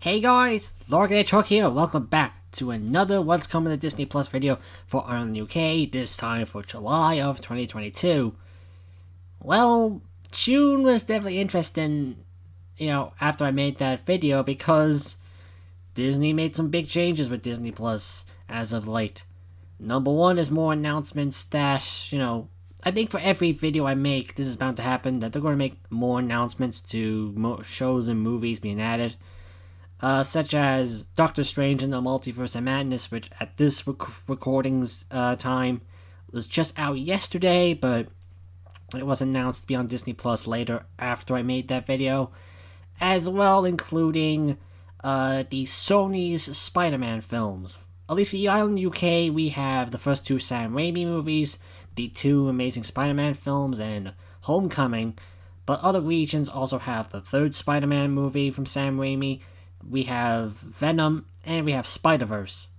Hey guys, Lord Truck here. Welcome back to another What's Coming to Disney Plus video for Ireland UK, this time for July of 2022. Well, June was definitely interesting, after I made that video because Disney made some big changes with Disney Plus as of late. Number one is more announcements that, I think for every video I make, this is bound to happen, that they're going to make more announcements to more shows and movies being added. Such as Doctor Strange and the Multiverse of Madness, which at this recording's time was just out yesterday, but it was announced to be on Disney Plus later after I made that video, as well including the Sony's Spider-Man films. At least for the Island UK, we have the first two Sam Raimi movies, the two Amazing Spider-Man films, and Homecoming, but other regions also have the third Spider-Man movie from Sam Raimi. We have Venom, and we have Spider-Verse.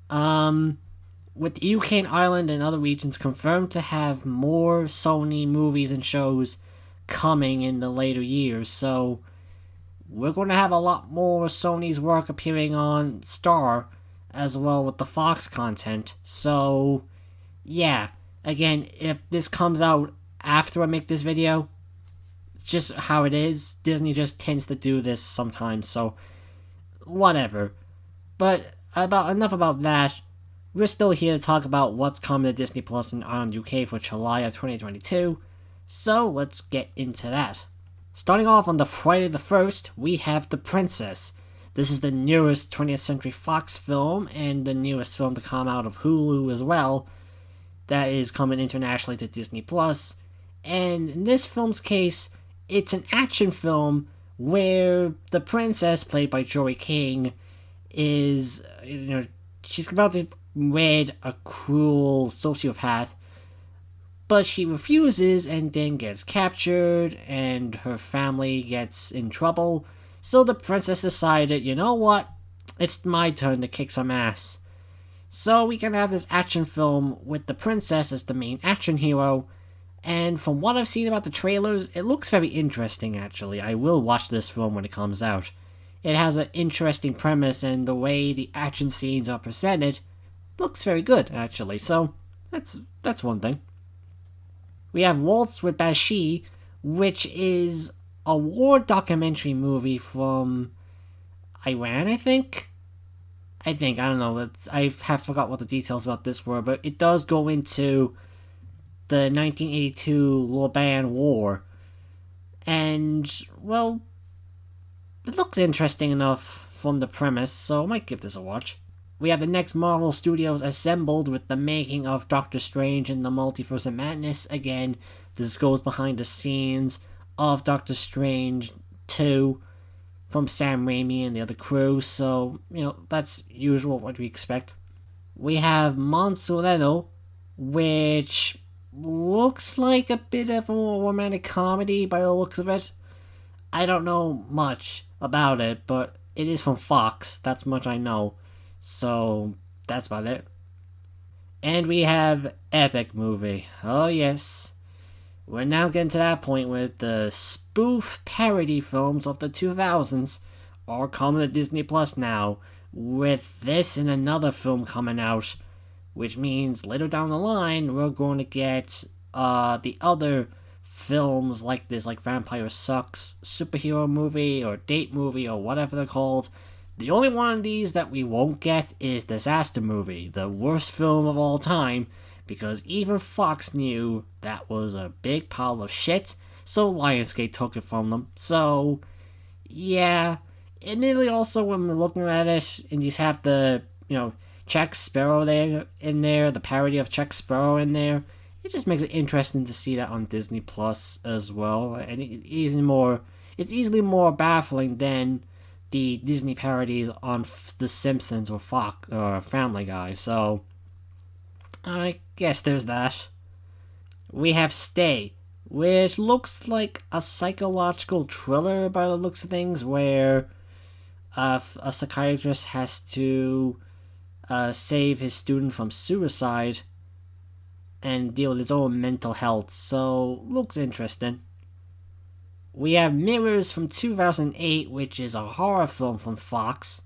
With the UK and Ireland and other regions confirmed to have more Sony movies and shows coming in the later years, so we're going to have a lot more Sony's work appearing on Star, as well with the Fox content. So, yeah, again, if this comes out after I make this video, just how it is. Disney just tends to do this sometimes, so whatever. But enough about that. We're still here to talk about what's coming to Disney Plus and Ireland UK for July of 2022, so let's get into that. Starting off on the Friday the 1st, we have The Princess. This is the newest 20th Century Fox film, and the newest film to come out of Hulu as well, that is coming internationally to Disney Plus. And in this film's case, it's an action film where the princess, played by Joey King, is, she's about to wed a cruel sociopath, but she refuses and then gets captured and her family gets in trouble. So the princess decided, you know what? It's my turn to kick some ass. So we can have this action film with the princess as the main action hero. And from what I've seen about the trailers, it looks very interesting, actually. I will watch this film when it comes out. It has an interesting premise, and the way the action scenes are presented looks very good, actually. So, that's one thing. We have Waltz with Banshees, which is a war documentary movie from Iran, I think? I don't know. I have forgot what the details about this were, but it does go into the 1982 Liban War. And, well, it looks interesting enough from the premise, so I might give this a watch. We have the next Marvel Studios assembled with the making of Doctor Strange and the Multiverse of Madness. Again, this goes behind the scenes of Doctor Strange 2 from Sam Raimi and the other crew, so, that's usual what we expect. We have Monsuello, which looks like a bit of a romantic comedy by the looks of it. I don't know much about it, but it is from Fox, that's much I know. So, that's about it. And we have Epic Movie. Oh yes. We're now getting to that point where the spoof parody films of the 2000s are coming to Disney Plus now, with this and another film coming out, which means later down the line, we're going to get the other films like this, like Vampire Sucks, superhero movie, or date movie, or whatever they're called. The only one of these that we won't get is Disaster Movie, the worst film of all time, because even Fox knew that was a big pile of shit, so Lionsgate took it from them. So, yeah. Admittedly, also, when we're looking at it, and you have the, Jack Sparrow in there, the parody of Jack Sparrow in there, it just makes it interesting to see that on Disney Plus as well. And it's easily more baffling than the Disney parodies on The Simpsons or Fox or Family Guy. So I guess there's that. We have Stay, which looks like a psychological thriller by the looks of things, where a psychiatrist has to save his student from suicide and deal with his own mental health, so looks interesting. We have Mirrors from 2008, which is a horror film from Fox.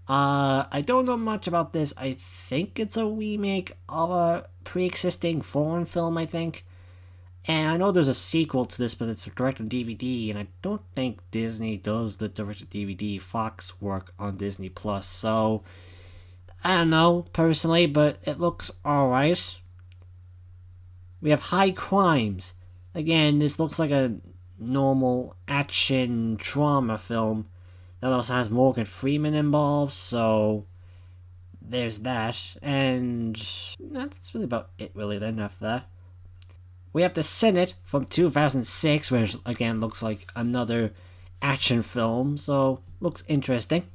I don't know much about this. I think it's a remake of a pre-existing foreign film, I think. And I know there's a sequel to this, but it's direct on DVD, and I don't think Disney does the direct to DVD Fox work on Disney Plus. So I don't know personally, but it looks alright. We have High Crimes. Again, this looks like a normal action drama film that also has Morgan Freeman involved, so there's that. And that's really about it, really, then, after that. We have The Senate from 2006, which again looks like another action film, so looks interesting.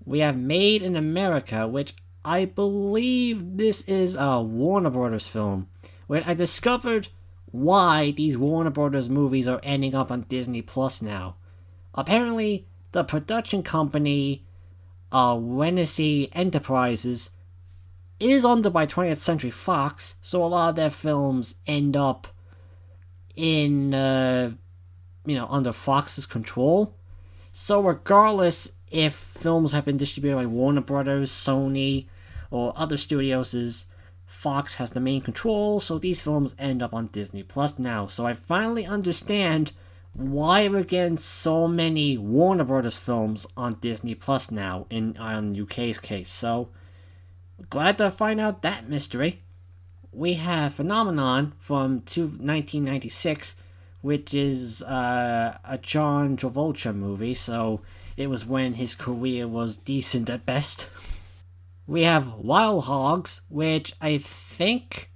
We have Made in America, which I believe this is a Warner Brothers film, where I discovered why these Warner Brothers movies are ending up on Disney Plus now. Apparently, the production company, Renaissance Enterprises, is owned by 20th Century Fox, so a lot of their films end up in, under Fox's control. So regardless if films have been distributed by Warner Brothers, Sony, or other studios, Fox has the main control, so these films end up on Disney Plus now. So I finally understand why we're getting so many Warner Brothers films on Disney Plus now, on UK's case. So glad to find out that mystery. We have Phenomenon from 1996, which is a John Travolta movie, so it was when his career was decent at best. We have Wild Hogs, which I think...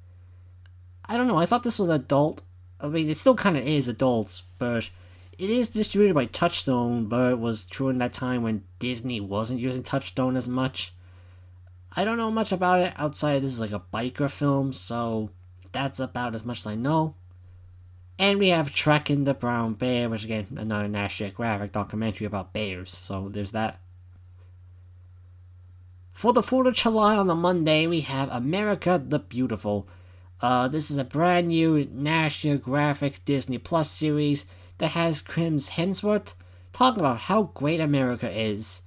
I don't know, I thought this was adult. I mean, it still kind of is adults, but it is distributed by Touchstone, but it was true in that time when Disney wasn't using Touchstone as much. I don't know much about it outside this is like a biker film, so that's about as much as I know. And we have Trekking the Brown Bear, which again, another National Geographic documentary about bears, so there's that. For the 4th of July on the Monday, we have America the Beautiful. This is a brand new National Geographic Disney Plus series that has Chris Hemsworth talking about how great America is.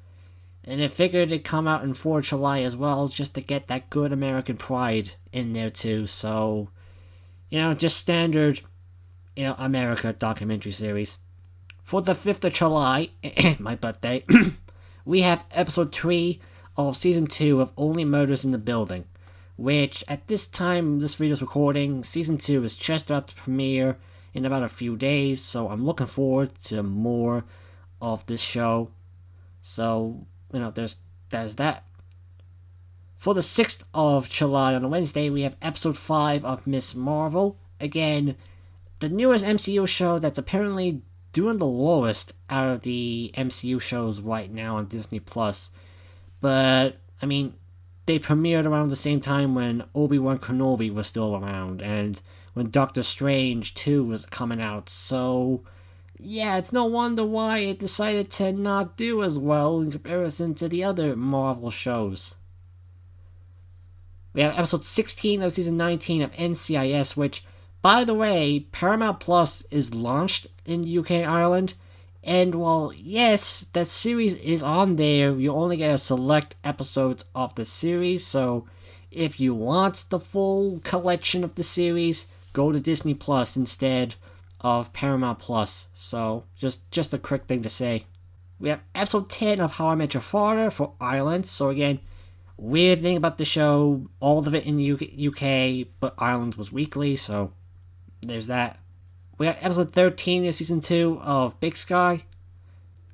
And it figured it'd come out in 4th of July as well, just to get that good American pride in there too. So, just standard, America documentary series. For the 5th of July, my birthday, we have episode 3 of season 2 of Only Murders in the Building, which at this time this video's recording, season 2 is just about to premiere in about a few days, so I'm looking forward to more of this show. So, there's that. For the 6th of July on a Wednesday, we have episode 5 of Miss Marvel. Again, the newest MCU show that's apparently doing the lowest out of the MCU shows right now on Disney Plus. But, I mean, they premiered around the same time when Obi-Wan Kenobi was still around, and when Doctor Strange 2 was coming out, so yeah, it's no wonder why it decided to not do as well in comparison to the other Marvel shows. We have episode 16 of season 19 of NCIS, which, by the way, Paramount Plus is launched in the UK and Ireland, and while, yes, that series is on there, you only get a select episodes of the series, so if you want the full collection of the series, go to Disney Plus instead of Paramount Plus. So, just a quick thing to say. We have episode 10 of How I Met Your Father for Ireland, so again, weird thing about the show, all of it in the UK, but Ireland was weekly, so there's that. We have episode 13 of season 2 of Big Sky.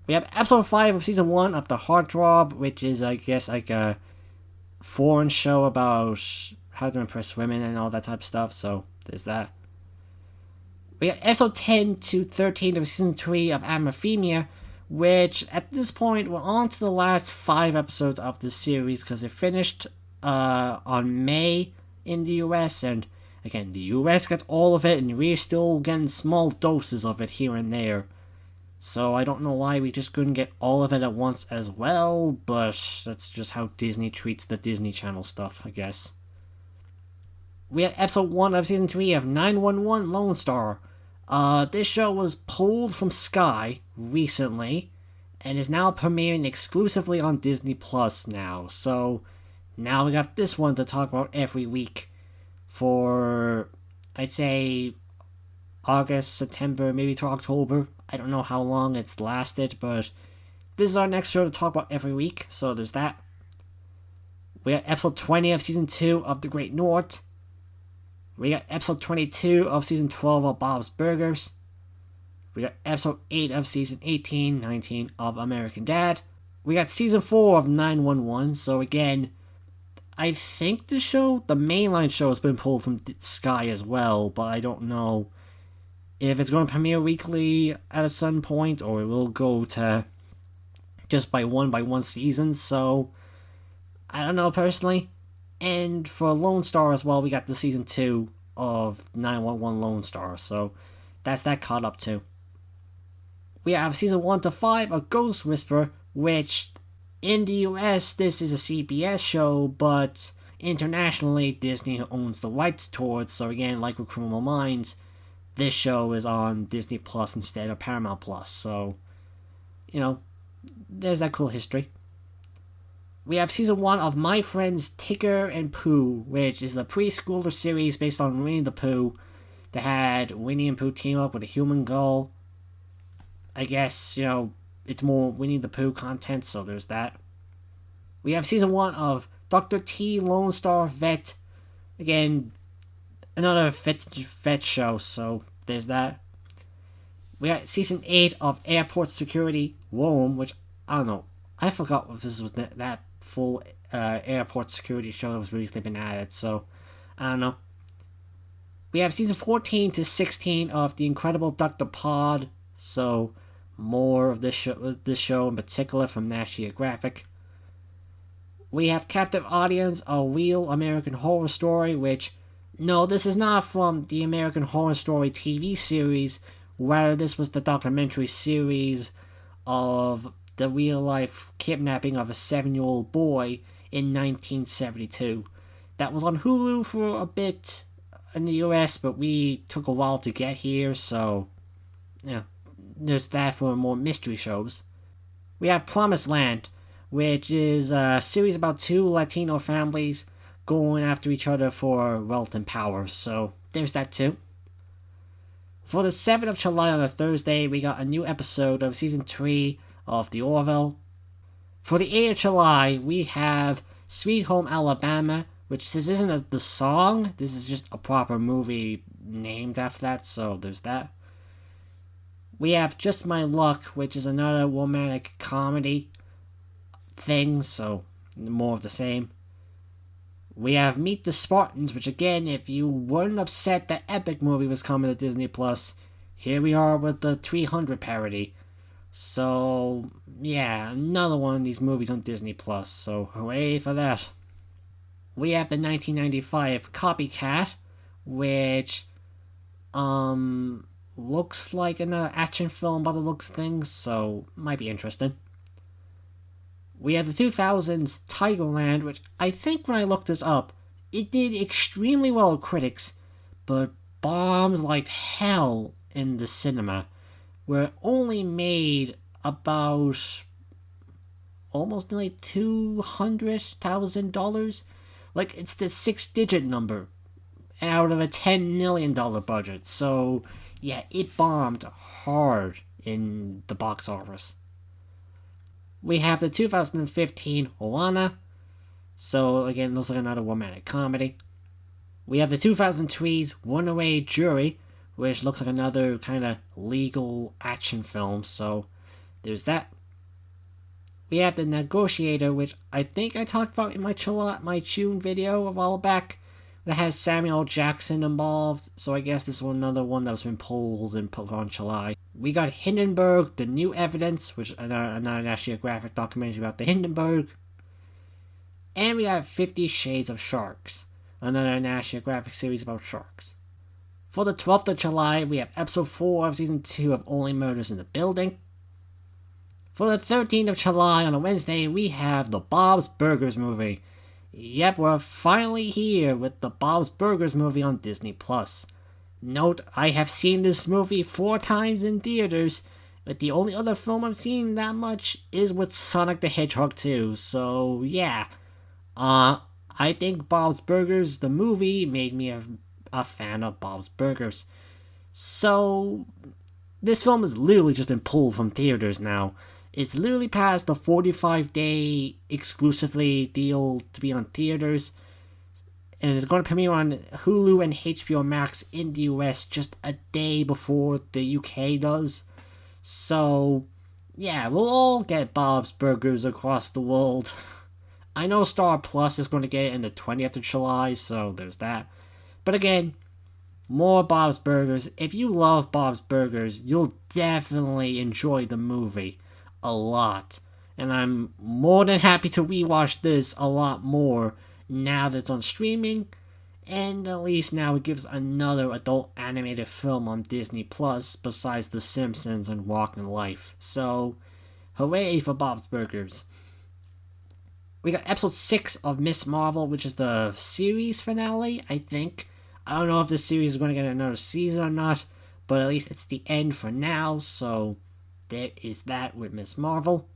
We have episode 5 of season 1 of The Heartthrob, which is, I guess, like a foreign show about how to impress women and all that type of stuff, so there's that. We got episode 10 to 13 of season 3 of Amphibia, which at this point we're on to the last 5 episodes of the series because it finished on May in the US, and again, the US gets all of it, and we're still getting small doses of it here and there. So I don't know why we just couldn't get all of it at once as well, but that's just how Disney treats the Disney Channel stuff, I guess. We had episode 1 of season 3 of 911 Lone Star. This show was pulled from Sky recently and is now premiering exclusively on Disney Plus now. So now we got this one to talk about every week for, I'd say, August, September, maybe to October. I don't know how long it's lasted, but this is our next show to talk about every week, so there's that. We got episode 20 of season 2 of The Great North. We got episode 22 of season 12 of Bob's Burgers. We got episode 8 of season 18, 19 of American Dad. We got season 4 of 911, so again, I think the mainline show has been pulled from Sky as well, but I don't know if it's going to premiere weekly at a certain point, or it will go to just by one season, so I don't know personally. And for Lone Star as well, we got the season 2 of 911 Lone Star, so that's that caught up to. We have season 1 to 5 of Ghost Whisperer, which in the US this is a CBS show, but internationally Disney owns the rights towards, so again, like with Criminal Minds, this show is on Disney Plus instead of Paramount Plus, so, there's that cool history. We have season 1 of My Friends Tigger and Pooh, which is the preschooler series based on Winnie the Pooh that had Winnie and Pooh team up with a human gull. I guess, it's more Winnie the Pooh content, so there's that. We have season 1 of Dr. T Lone Star Vet. Again, another vet show, so there's that. We got season 8 of Airport Security Rome, which, I don't know, I forgot if this was that full airport security show that was recently been added, so I don't know. We have season 14 to 16 of The Incredible Dr. Pod, so more of this show in particular from National Geographic. We have Captive Audience, A Real American Horror Story, which, no, this is not from the American Horror Story TV series, rather this was the documentary series of the real-life kidnapping of a 7-year-old boy in 1972. That was on Hulu for a bit in the US, but we took a while to get here, so, there's that for more mystery shows. We have Promised Land, which is a series about 2 Latino families going after each other for wealth and power, so there's that too. For the 7th of July on a Thursday, we got a new episode of season 3 of The Orville. For the 8th of July, we have Sweet Home Alabama, which this isn't the song, this is just a proper movie named after that, so there's that. We have Just My Luck, which is another romantic comedy thing, so more of the same. We have Meet the Spartans, which again, if you weren't upset that Epic movie was coming to Disney Plus, here we are with the 300 parody. So, yeah, another one of these movies on Disney Plus, so hooray for that. We have the 1995 Copycat, which, looks like an action film by the looks of things, so might be interesting. We have the 2000s Tigerland, which I think when I looked this up, it did extremely well with critics, but bombs like hell in the cinema, where it only made about almost nearly $200,000. Like, it's the 6-digit number out of a $10 million budget, so yeah, it bombed hard in the box office. We have the 2015 Moana, so again, looks like another romantic comedy. We have the 2003's Runaway Jury, which looks like another kind of legal action film, so there's that. We have The Negotiator, which I think I talked about in my June video a while back, that has Samuel Jackson involved, so I guess this is another one that's been pulled and put on July. We got Hindenburg, The New Evidence, which is another National Geographic documentary about the Hindenburg. And we have 50 Shades of Sharks, another National Geographic series about sharks. For the 12th of July, we have episode 4 of season 2 of Only Murders in the Building. For the 13th of July on a Wednesday, we have the Bob's Burgers movie. Yep, we're finally here with the Bob's Burgers movie on Disney+. Note, I have seen this movie 4 times in theaters, but the only other film I've seen that much is with Sonic the Hedgehog 2, so yeah. Uh, I think Bob's Burgers, the movie, made me a fan of Bob's Burgers. So, this film has literally just been pulled from theaters now. It's literally past the 45-day exclusively deal to be on theaters, and it's going to premiere on Hulu and HBO Max in the US just a day before the UK does. So, yeah, we'll all get Bob's Burgers across the world. I know Star Plus is going to get it in the 20th of July, so there's that. But again, more Bob's Burgers. If you love Bob's Burgers, you'll definitely enjoy the movie a lot. And I'm more than happy to rewatch this a lot more now that it's on streaming. And at least now it gives another adult animated film on Disney Plus besides The Simpsons and Walking Life. So, hooray for Bob's Burgers. We got episode 6 of Miss Marvel, which is the series finale, I think. I don't know if this series is going to get another season or not, but at least it's the end for now, so there is that with Miss Marvel.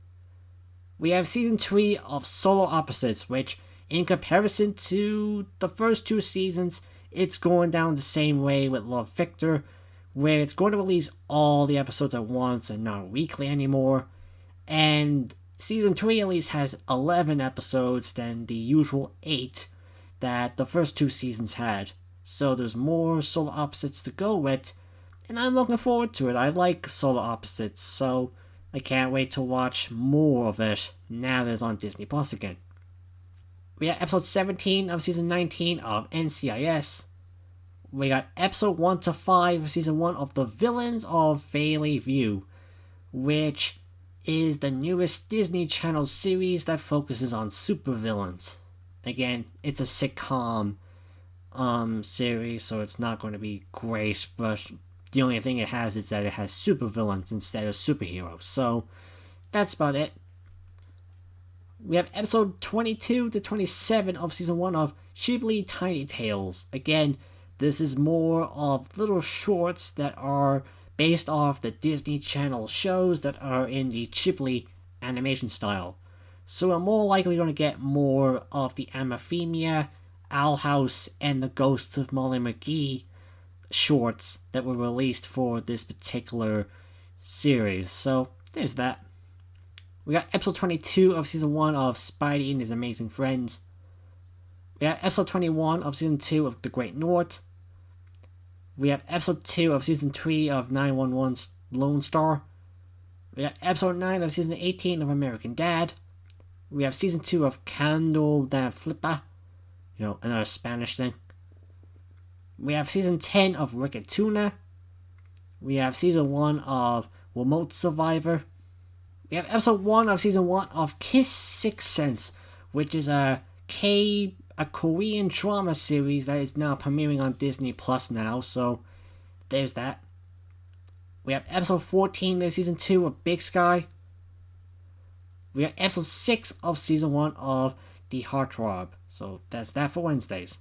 We have season 3 of Solar Opposites, which, in comparison to the first 2 seasons, it's going down the same way with Love Victor, where it's going to release all the episodes at once and not weekly anymore. And season 3 at least has 11 episodes than the usual 8 that the first 2 seasons had. So there's more Solar Opposites to go with, and I'm looking forward to it. I like Solar Opposites, so I can't wait to watch more of it now that it's on Disney Plus again. We got episode 17 of season 19 of NCIS. We got episode 1 to 5 of season 1 of The Villains of Valley View, which is the newest Disney Channel series that focuses on supervillains. Again, it's a sitcom series, so it's not going to be great, but the only thing it has is that it has supervillains instead of superheroes, so that's about it. We have episode 22 to 27 of season 1 of Ghibli Tiny Tales. Again, this is more of little shorts that are based off the Disney Channel shows that are in the Ghibli animation style. So we're more likely going to get more of the Amphibia, Owl House, and the Ghosts of Molly McGee shorts that were released for this particular series. So there's that. We got episode 22 of season 1 of Spidey and His Amazing Friends. We got episode 21 of season 2 of The Great North. We have episode 2 of season 3 of 911 Lone Star. We got episode 9 of season 18 of American Dad. We have season 2 of Candle da Flipa. Another Spanish thing. We have season 10 of Ricketuna. We have season 1 of Remote Survivor. We have episode 1 of season 1 of Kiss Sixth Sense, which is a Korean drama series that is now premiering on Disney Plus now, so there's that. We have episode 14 of season 2 of Big Sky. We have episode 6 of season 1 of The Heartthrob, so that's that for Wednesdays.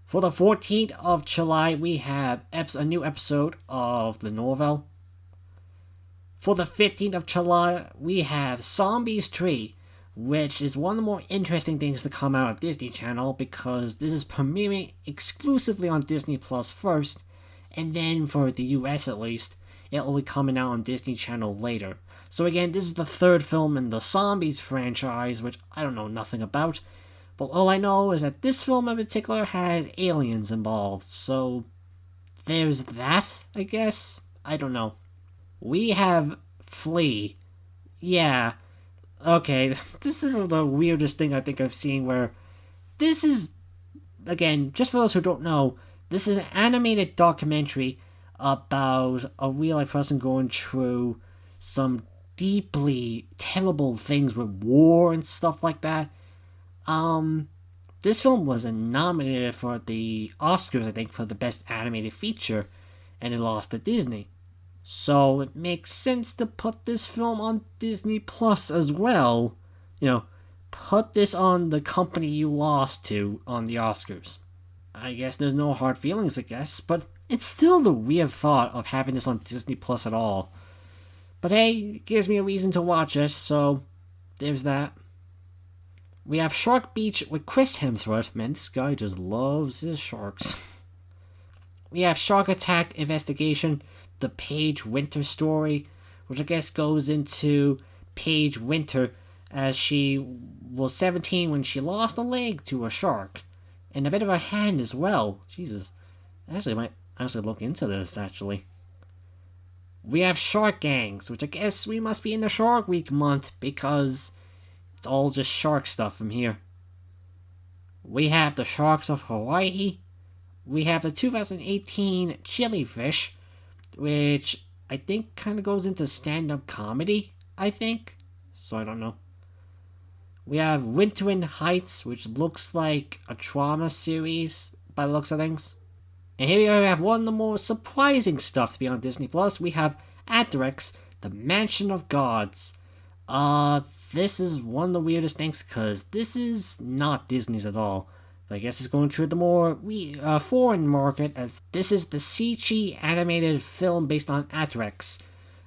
For the 14th of July, we have a new episode of The Norville. For the 15th of July, we have Zombies 3, which is one of the more interesting things to come out of Disney Channel because this is premiering exclusively on Disney Plus first, and then for the US at least, it will be coming out on Disney Channel later. So again, this is the 3rd film in the Zombies franchise, which I don't know nothing about, but all I know is that this film in particular has aliens involved, so there's that, I guess? I don't know. We have Flea. Yeah. Okay, this is the weirdest thing I think I've seen where this is, again, just for those who don't know, this is an animated documentary about a real-life person going through some deeply terrible things with war and stuff like that. This film was nominated for the Oscars, I think, for the Best Animated Feature, and it lost to Disney. So it makes sense to put this film on Disney Plus as well. Put this on the company you lost to on the Oscars. I guess there's no hard feelings, I guess, but it's still the weird thought of having this on Disney Plus at all. But hey, it gives me a reason to watch it, so there's that. We have Shark Beach with Chris Hemsworth. Man, this guy just loves his sharks. We have Shark Attack Investigation, the Paige Winter story, which I guess goes into Paige Winter as she was 17 when she lost a leg to a shark. And a bit of a hand as well. Jesus. I might actually look into this, actually. We have Shark Gangs, which I guess we must be in the Shark Week month because it's all just shark stuff from here. We have the Sharks of Hawaii. We have the 2018 Chilifish, which I think kind of goes into stand-up comedy, I think. So I don't know. We have Winter Heights, which looks like a trauma series by the looks of things. And here we have one of the more surprising stuff to be on Disney Plus. We have Asterix, the Mansion of Gods. This is one of the weirdest things because this is not Disney's at all. But I guess it's going through the more foreign market as this is the CG animated film based on Asterix.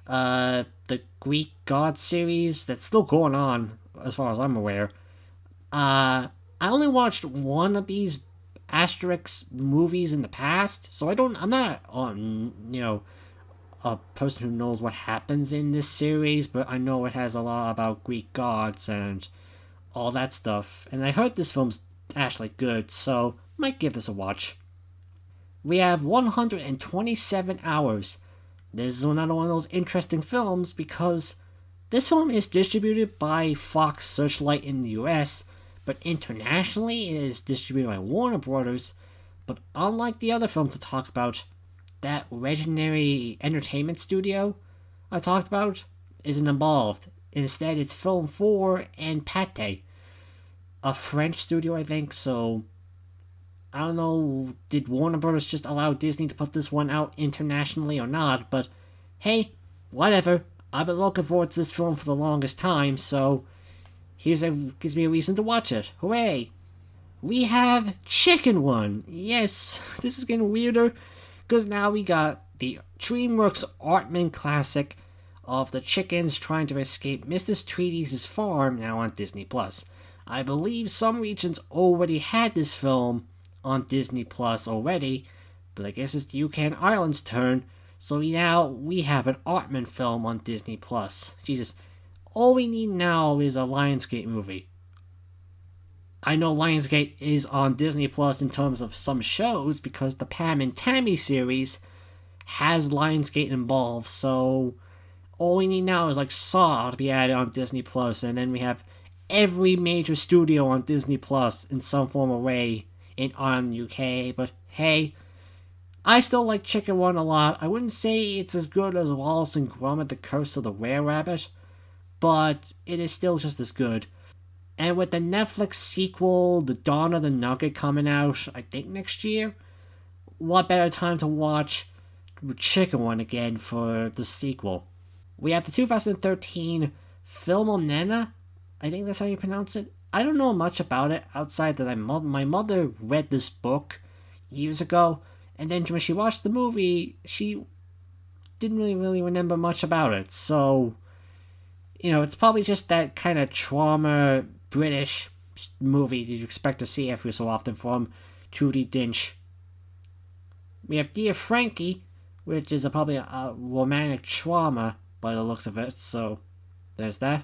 The Greek god series that's still going on as far as I'm aware. I only watched one of these Asterix movies in the past, so I'm not a person who knows what happens in this series, but I know it has a lot about Greek gods and all that stuff. And I heard this film's actually good, so might give this a watch. We have 127 Hours. This is another one of those interesting films because this film is distributed by Fox Searchlight in the US, but internationally it is distributed by Warner Brothers. But unlike the other films to talk about, that Legendary Entertainment Studio I talked about isn't involved. Instead, it's Film 4 and Pathé, a French studio, I think. So I don't know, did Warner Brothers just allow Disney to put this one out internationally or not? But hey, whatever. I've been looking forward to this film for the longest time, so gives me a reason to watch it. Hooray! We have Chicken One. Yes, this is getting weirder, because now we got the DreamWorks Aardman classic of the chickens trying to escape Mrs. Tweedy's farm now on Disney+. I believe some regions already had this film on Disney Plus already, but I guess it's the UK and Ireland's turn, so now we have an Aardman film on Disney Plus. Jesus, all we need now is a Lionsgate movie. I know Lionsgate is on Disney Plus in terms of some shows because the Pam and Tammy series has Lionsgate involved, so all we need now is like Saw to be added on Disney Plus, and then we have every major studio on Disney Plus in some form or way in Ireland, UK. But hey, I still like Chicken One a lot. I wouldn't say it's as good as Wallace and Gromit: The Curse of the Were Rabbit, but it is still just as good. And with the Netflix sequel, The Dawn of the Nugget, coming out, I think next year, what better time to watch Chicken One again for the sequel? We have the 2013 Philomena, I think that's how you pronounce it. I don't know much about it outside that my mother read this book years ago, and then when she watched the movie, she didn't really remember much about it. So, it's probably just that kind of trauma British movie that you expect to see every so often from Judi Dench. We have Dear Frankie, which is probably a romantic trauma by the looks of it, so there's that.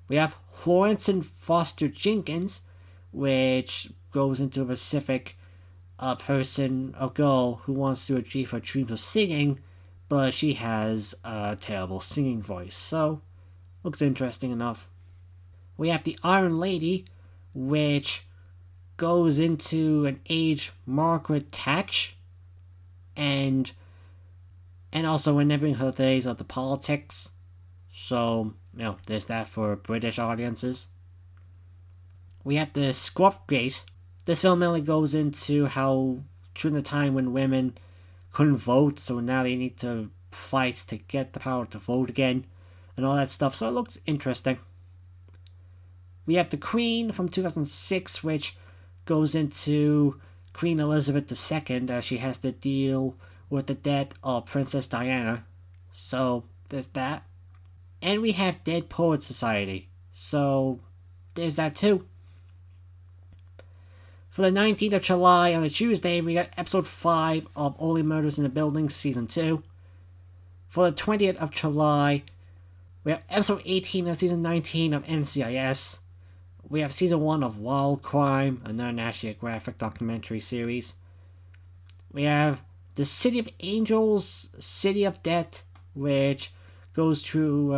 We have Florence and Foster Jenkins, which goes into a specific a girl who wants to achieve her dreams of singing, but she has a terrible singing voice, so looks interesting enough. We have The Iron Lady, which goes into an age Margaret Thatch, and also remembering her days of the politics. So, there's that for British audiences. We have the Scruffgate. This film mainly goes into how during the time when women couldn't vote, so now they need to fight to get the power to vote again, and all that stuff, so it looks interesting. We have The Queen from 2006, which goes into Queen Elizabeth II as she has to deal with the death of Princess Diana. So there's that. And we have Dead Poets Society. So there's that too. For the 19th of July, on a Tuesday, we got episode 5 of Only Murders in the Building, season 2. For the 20th of July, we have episode 18 of season 19 of NCIS. We have season 1 of Wild Crime, another National Geographic documentary series. We have The City of Angels, City of Death, which goes through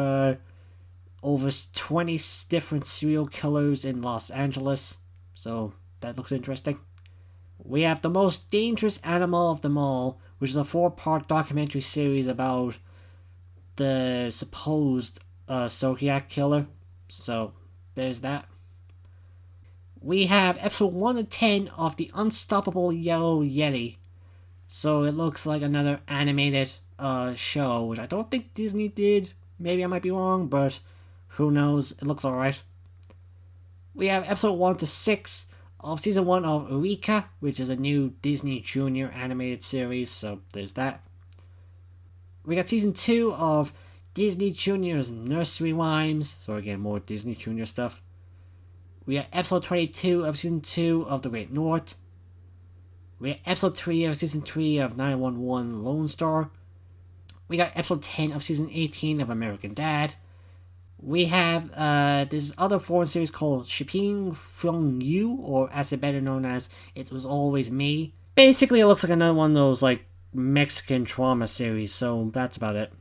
over 20 different serial killers in Los Angeles. So that looks interesting. We have The Most Dangerous Animal of Them All, which is a 4-part documentary series about the supposed Zodiac killer. So there's that. We have episode 1 and 10 of The Unstoppable Yellow Yeti. So it looks like another animated show, which I don't think Disney did. Maybe I might be wrong, but who knows? It looks alright. We have episode 1 to 6 of season 1 of Eureka, which is a new Disney Junior animated series, so there's that. We got season 2 of Disney Junior's Nursery Rhymes, so again, more Disney Junior stuff. We got episode 22 of season 2 of The Great North. We got episode 3 of season 3 of 911 Lone Star. We got episode 10 of season 18 of American Dad. We have this other foreign series called Shipping From You, or as it's better known as It Was Always Me. Basically, it looks like another one of those like Mexican trauma series, so that's about it.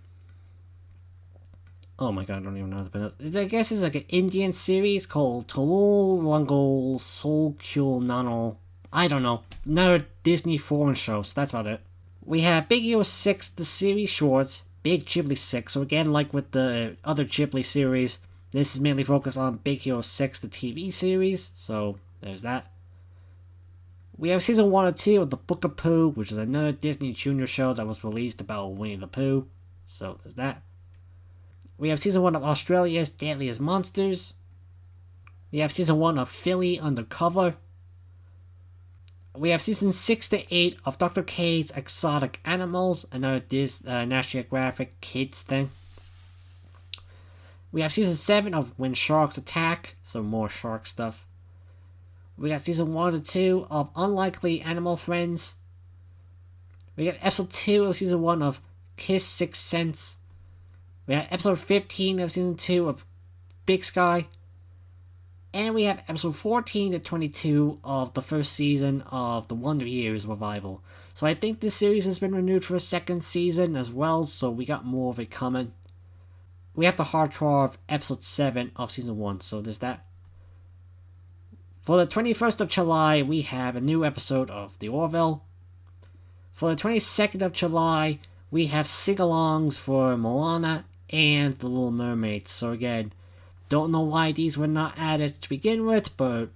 Oh my god, I don't even know how to pronounce it. I guess it's like an Indian series called Tolul Lungal Solkul Nano. I don't know. Another Disney foreign show, so that's about it. We have Big Hero 6, the series shorts, Big Ghibli 6. So again, like with the other Ghibli series, this is mainly focused on Big Hero 6, the TV series. So there's that. We have season 1 and 2 of The Book of Pooh, which is another Disney Junior show that was released about Winnie the Pooh. So there's that. We have season 1 of Australia's Deadliest Monsters. We have season 1 of Philly Undercover. We have season 6 to 8 of Dr. K's Exotic Animals, another National Geographic Kids thing. We have season 7 of When Sharks Attack, some more shark stuff. We got season 1 to 2 of Unlikely Animal Friends. We got episode 2 of season 1 of Kiss Sixth Sense. We have episode 15 of season 2 of Big Sky. And we have episode 14 to 22 of the first season of The Wonder Years revival. So I think this series has been renewed for a second season as well, so we got more of it coming. We have the Heartthrob of episode 7 of season 1, so there's that. For the 21st of July, we have a new episode of The Orville. For the 22nd of July, we have sing-alongs for Moana and The Little Mermaid. So again, don't know why these were not added to begin with, but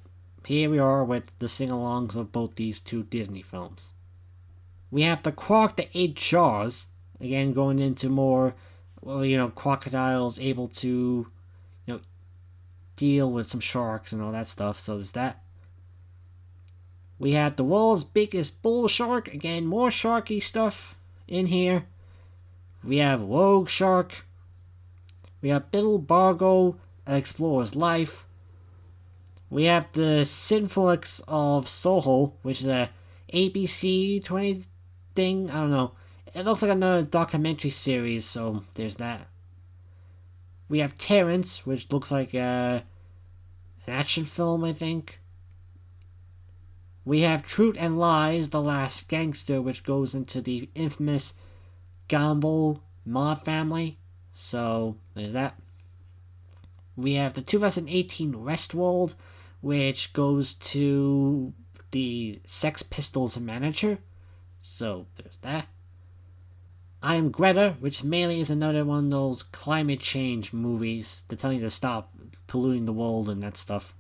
here we are with the sing-alongs of both these two Disney films. We have The Croc That Ate Jaws, again going into more, crocodiles able to, deal with some sharks and all that stuff, so there's that. We have The World's Biggest Bull Shark, again, more sharky stuff in here. We have Rogue Shark. We have Bill Bargo, An Explorer's Life. We have The Sinflix of Soho, which is a ABC 20 thing, I don't know. It looks like another documentary series, so there's that. We have Terrence, which looks like an action film, I think. We have Truth and Lies, The Last Gangster, which goes into the infamous Gumball mob family. So, there's that. We have the 2018 Westworld, which goes to the Sex Pistols manager. So, there's that. I Am Greta, which mainly is another one of those climate change movies that tell you to stop polluting the world and that stuff.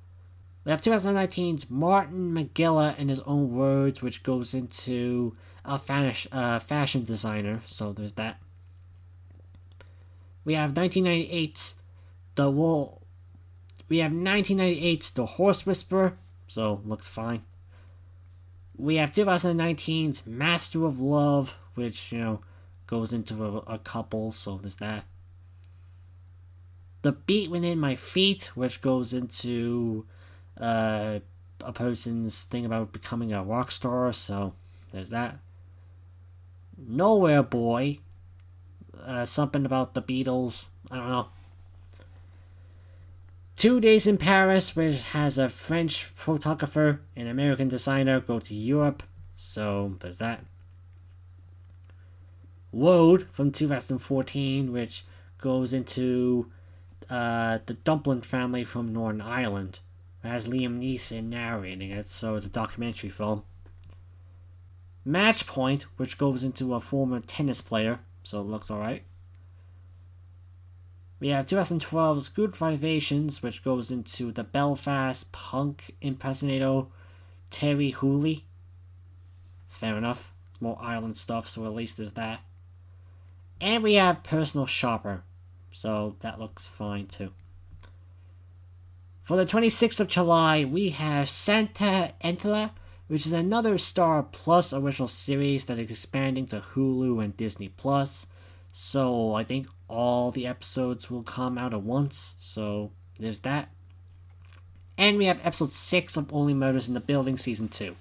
We have 2019's Martin McGilla in His Own Words, which goes into a fashion designer, so there's that. We have 1998's The Horse Whisperer, so looks fine. We have 2019's Master of Love, which, goes into a couple, so there's that. The Beat Within My Feet, which goes into a person's thing about becoming a rock star, so there's that. Nowhere Boy, something about the Beatles, I don't know. 2 Days in Paris, which has a French photographer and American designer go to Europe, so there's that. Road from 2014, which goes into the Dumpling family from Northern Ireland. It has Liam Neeson narrating it, so it's a documentary film. Match Point, which goes into a former tennis player, so it looks alright. We have 2012's Good Vibrations, which goes into the Belfast punk impersonator Terry Hooley. Fair enough. It's more Ireland stuff, so at least there's that. And we have Personal Shopper, so that looks fine too. For the 26th of July, we have Santa Entela, which is another Star Plus original series that is expanding to Hulu and Disney Plus. So I think all the episodes will come out at once, so there's that. And we have episode 6 of Only Murders in the Building Season 2.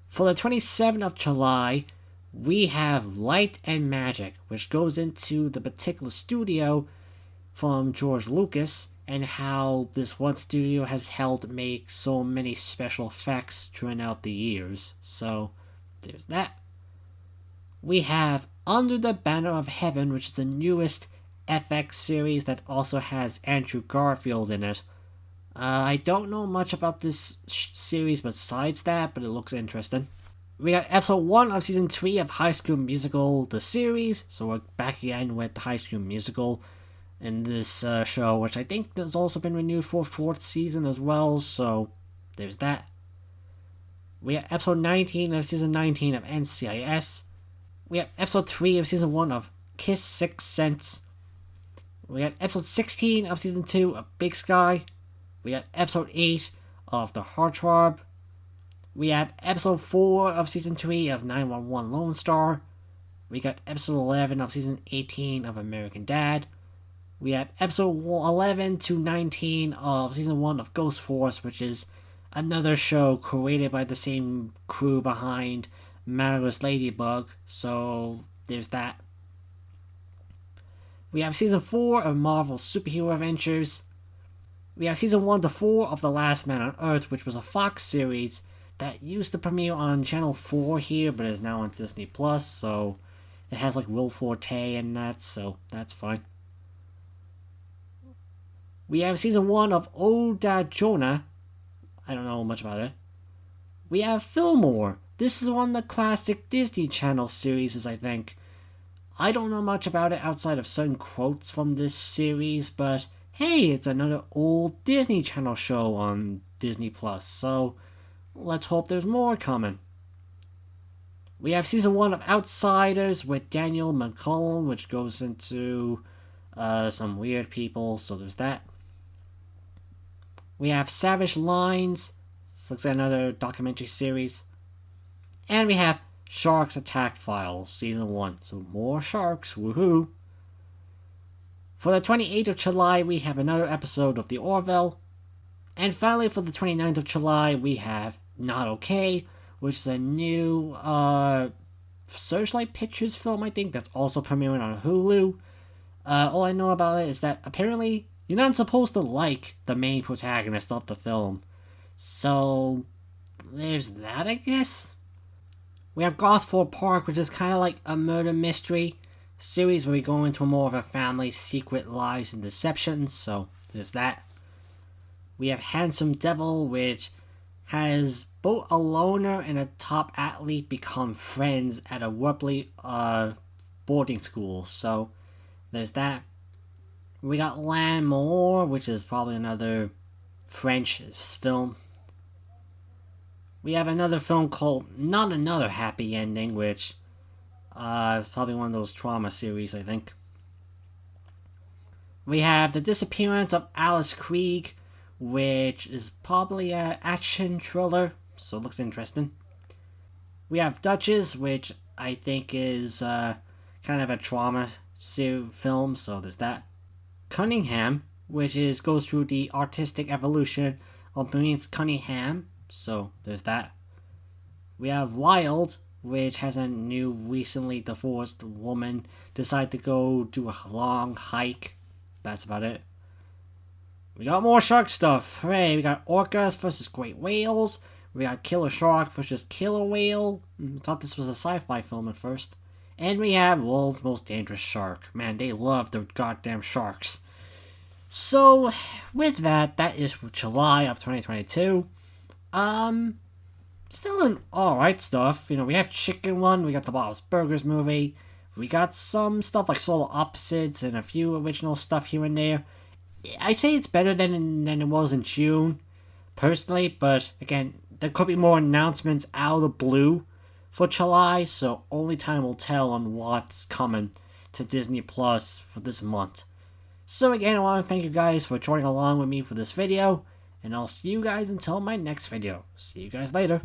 For the 27th of July, we have Light and Magic, which goes into the particular studio from George Lucas and how this one studio has helped make so many special effects throughout the years. So there's that. We have Under the Banner of Heaven, which is the newest FX series that also has Andrew Garfield in it. I don't know much about this series besides that, but it looks interesting. We got episode 1 of season 3 of High School Musical, the series, so we're back again with High School Musical in this show, which I think has also been renewed for a 4th season as well, so there's that. We have episode 19 of season 19 of NCIS. We have episode 3 of season 1 of Kiss Sixth Sense. We got episode 16 of season 2 of Big Sky. We got episode 8 of The Heartthrob. We have episode 4 of season 3 of 911 Lone Star. We got episode 11 of season 18 of American Dad. We have episode 11 to 19 of season 1 of Ghost Force, which is another show created by the same crew behind Marvelous Ladybug, so there's that. We have season 4 of Marvel Superhero Adventures. We have season 1 to 4 of The Last Man on Earth, which was a Fox series that used to premiere on Channel 4 here, but is now on Disney Plus, so it has like Will Forte and that, so that's fine. We have season 1 of Oda Jonah. I don't know much about it. We have Fillmore. This is one of the classic Disney Channel series, I think. I don't know much about it outside of certain quotes from this series, but hey, it's another old Disney Channel show on Disney Plus, so let's hope there's more coming. We have season 1 of Outsiders with Daniel McCullum, which goes into some weird people, so there's that. We have Savage Lines. This looks like another documentary series. And we have Sharks Attack Files, Season 1. So more sharks, woohoo! For the 28th of July, we have another episode of The Orville. And finally, for the 29th of July, we have Not Okay, which is a new Searchlight Pictures film, I think, that's also premiering on Hulu. All I know about it is that apparently you're not supposed to like the main protagonist of the film. So, there's that, I guess? We have Gosford Park, which is kind of like a murder mystery series where we go into more of a family's secret lies and deceptions, so there's that. We have Handsome Devil, which has both a loner and a top athlete become friends at a Worpley boarding school, so there's that. We got L'Amour, which is probably another French film. We have another film called Not Another Happy Ending, which is probably one of those trauma series, I think. We have The Disappearance of Alice Krieg, which is probably an action thriller, so it looks interesting. We have Duchess, which I think is kind of a trauma film, so there's that. Cunningham, which goes through the artistic evolution of Marines Cunningham, so there's that. We have Wild, which has a new recently divorced woman decide to go do a long hike. That's about it. We got more shark stuff. Hooray, we got orcas versus great whales. We got killer shark versus killer whale. I thought this was a sci-fi film at first. And we have world's most dangerous shark. Man, they love their goddamn sharks. So, with that, that is July of 2022. Still an alright stuff. You know, we have Chicken Run, we got the Bob's Burgers movie. We got some stuff like Solar Opposites and a few original stuff here and there. I say it's better than it was in June, personally, but again, there could be more announcements out of the blue for July, so only time will tell on what's coming to Disney Plus for this month. So again, I want to thank you guys for joining along with me for this video, and I'll see you guys until my next video. See you guys later.